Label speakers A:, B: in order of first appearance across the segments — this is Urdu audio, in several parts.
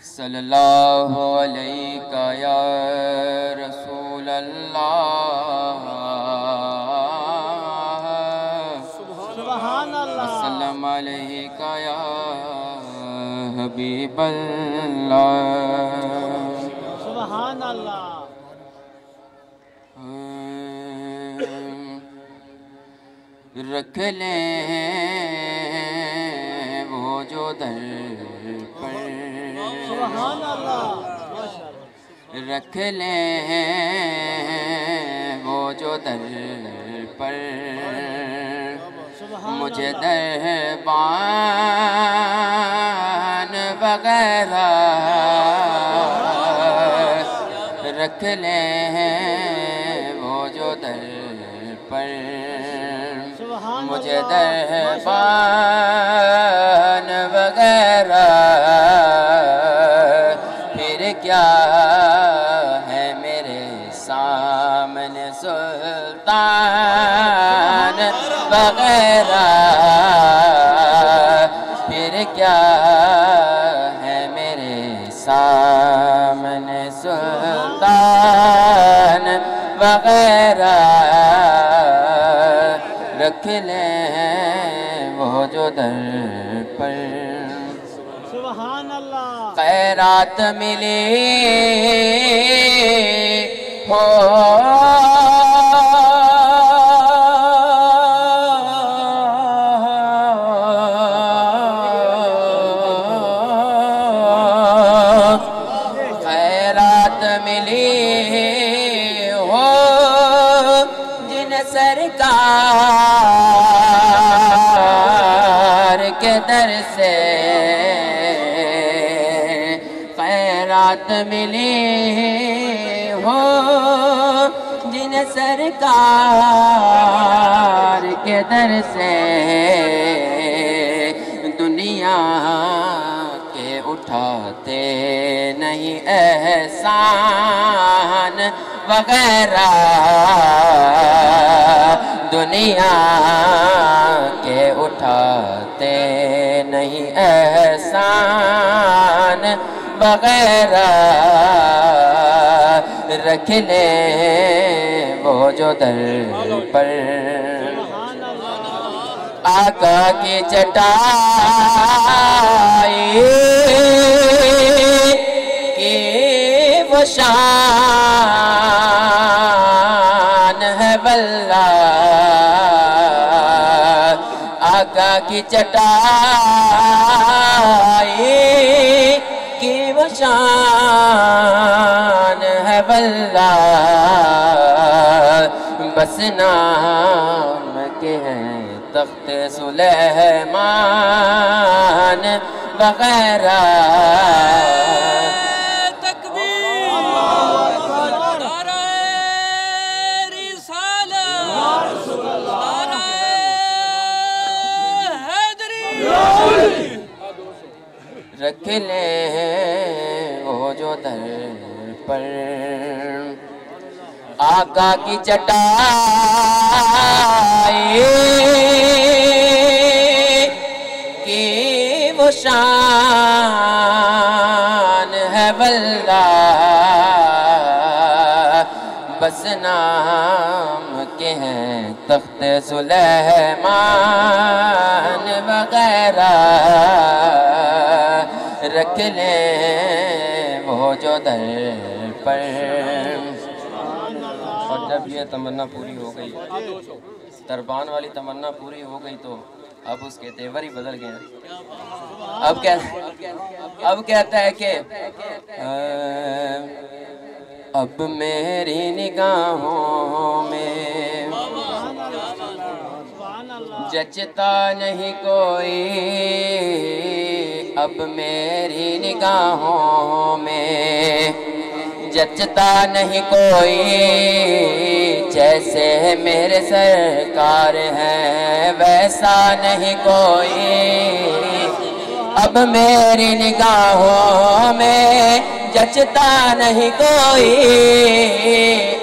A: صلی اللہ علیہ یا رسول اللہ
B: سبحان اللہ
A: وسلم علیہ یا حبیب اللہ
B: سبحان اللہ
A: رکھ لیں وہ جو در پر
B: سبحان اللہ
A: رکھ لیں وہ جو در پر مجھے دربان وغیرہ رکھ لیں وہ جو در پر مجھے دربان وغیرہ پھر کیا ہے میرے سامنے سلطان وغیرہ پھر کیا ہے میرے سامنے سلطان وغیرہ رکھ لیں وہ جو در پر
B: سبحان اللہ
A: خیرات ملی ہو خیرات ملی ہو جن سرکار کے در سے خیرات ملی ہو جن سرکار کے در سے دنیا کے اٹھاتے نہیں احسان وغیرہ دنیا کے اٹھاتے نہیں احسان وغیرہ رکھ لیں وہ جو در پر آقا کی چٹائی کی وہ شان ہے واللہ آقا کی چٹائی کی وہ شان ہے واللہ بس نام کے ہیں تخت سلیمان وغیرہ رکھ لیں وہ جو در پر آقا کی چٹائی کی وہ شان ہے واللہ بس نام کے ہیں تخت سلیمان وغیرہ رکھ لیں وہ جو در پر اور جب یہ تمنا پوری ہو گئی دربان والی تمنا پوری ہو گئی تو اب اس کے تیور ہی بدل گئے اب کہتا ہے کہ اب میری نگاہوں میں جچتا نہیں کوئی اب میری نگاہوں میں جچتا نہیں کوئی جیسے میرے سرکار ہیں ویسا نہیں کوئی اب میری نگاہوں میں جچتا نہیں کوئی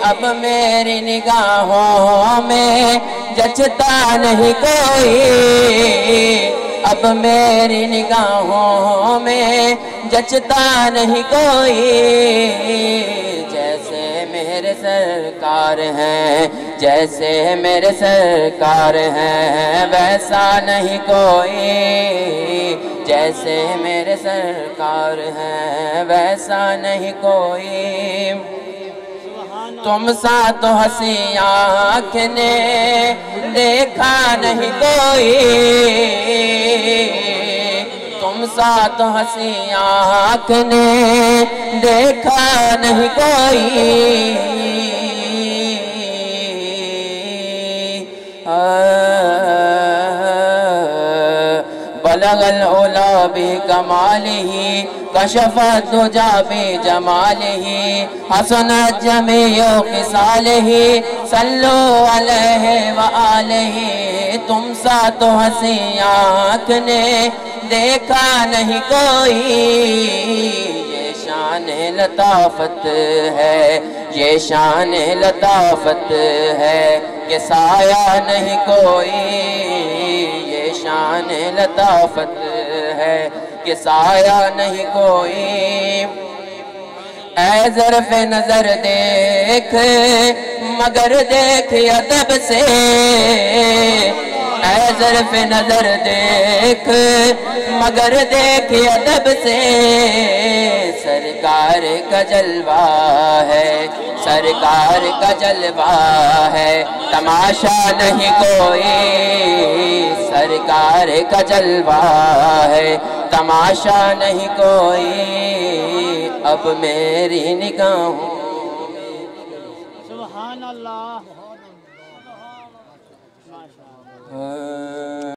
A: اب میری نگاہوں میں جچتا نہیں کوئی اب میری نگاہوں میں جچتا نہیں کوئی، جیسے میرے سرکار ہیں، جیسے میرے سرکار ہیں ویسا نہیں کوئی، جیسے میرے سرکار ہیں ویسا نہیں کوئی۔ تم سا تو ہنسی آنکھ نے دیکھا نہیں کوئی، تم سا تو ہنسی آنکھ نے دیکھا نہیں کوئی۔ بلغ العلا بکمالہ کشف الدجا بجمالہ حسنت جمیع خصالہ صلو علیہ وآلہ۔ تم سا تو ہنسی آنکھ نے دیکھا نہیں کوئی، یہ شان لطافت ہے، یہ شان لطافت ہے کہ سایہ نہیں کوئی، یہ شان لطافت ہے کہ سایہ نہیں کوئی۔ اے ظرف نظر دیکھ مگر دیکھ ادب سے، اے ظرف نظر دیکھ مگر دیکھ ادب سے، سرکار کا جلوہ ہے، سرکار کا جلوہ ہے تماشا نہیں کوئی، سرکار کا جلوہ ہے تماشا نہیں کوئی، اب میری نگاہوں
B: سبحان اللہ۔